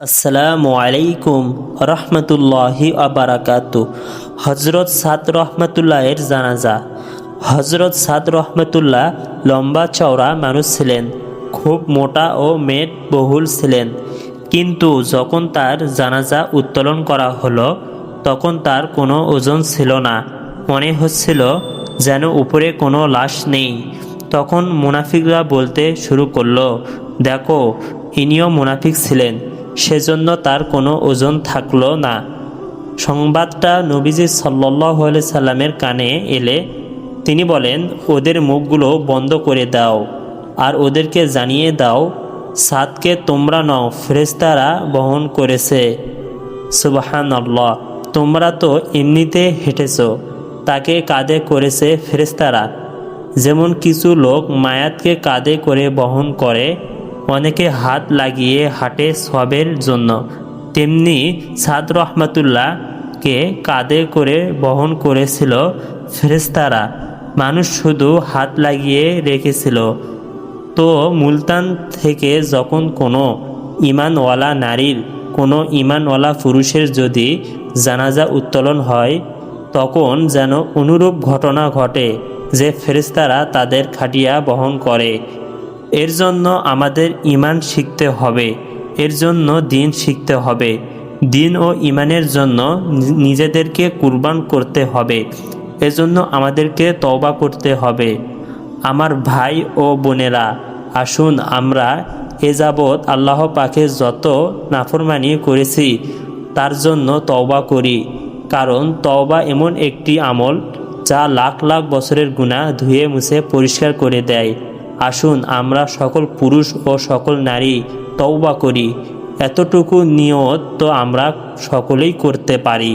আসসালামু আলাইকুম রহমতুল্লাহি আবরাকাতু। হজরত সাদ রহমতুল্লাহের জানাজা। হজরত সাদ রহমতুল্লাহ লম্বা চওড়া মানুষ ছিলেন, খুব মোটা ও মেদবহুল ছিলেন। কিন্তু যখন তার জানাজা উত্তোলন করা হলো তখন তার কোনো ওজন ছিল না, মনে হচ্ছিল যেন উপরে কোনো লাশ নেই। তখন মুনাফিকরা বলতে শুরু করলো, দেখো, ইনিও মুনাফিক ছিলেন, সেজন্য তার কোনো ওজন থাকলো না। সংবাদটা নবীজি সাল্লাল্লাহু আলাইহি সাল্লামের কানে এলে তিনি বলেন, ওদের মুখগুলো বন্ধ করে দাও আর ওদেরকে জানিয়ে দাও, সাদকে তোমরা নও, ফেরেশতারা বহন করেছে। সুবহানাল্লাহ, তোমরা তো এমনিতে হেঁটেছ, তাকে কাঁধে করেছে ফেরেশতারা। যেমন কিছু লোক মায়াতকে কাঁধে করে বহন করে, অনেকে হাত লাগিয়ে হাঁটে সওয়াবের জন্য, তেমনি সাদ রহমতুল্লাহকে কাঁধে করে বহন করেছিল ফেরেশতারা। মানুষ শুধু হাত লাগিয়ে রেখেছিল। তো মুলতান থেকে যখন কোনো ঈমানওয়ালা নারীর কোনো ঈমানওয়ালা পুরুষের যদি জানাজা উত্তোলন হয় তখন যেন অনুরূপ ঘটনা ঘটে যে ফেরেশতারা তাদের খাটিয়া বহন করে। এর জন্য আমাদের ঈমান শিখতে হবে, এর জন্য দিন শিখতে হবে, দিন ও ঈমানের জন্য নিজেদেরকে কুরবান করতে হবে। এজন্য আমাদেরকে তওবা করতে হবে। আমার ভাই ও বোনেরা, আসুন আমরা এ যাবৎ আল্লাহ পাকের যত নাফরমানি করেছি তার জন্য তওবা করি, কারণ তওবা এমন একটি আমল যা লাখ লাখ বছরের গুনাহ ধুয়ে মুছে পরিষ্কার করে দেয়। আসুন আমরা সকল পুরুষ ও সকল নারী তওবা করি। এতটুকু নিয়ত তো আমরা সকলেই করতে পারি।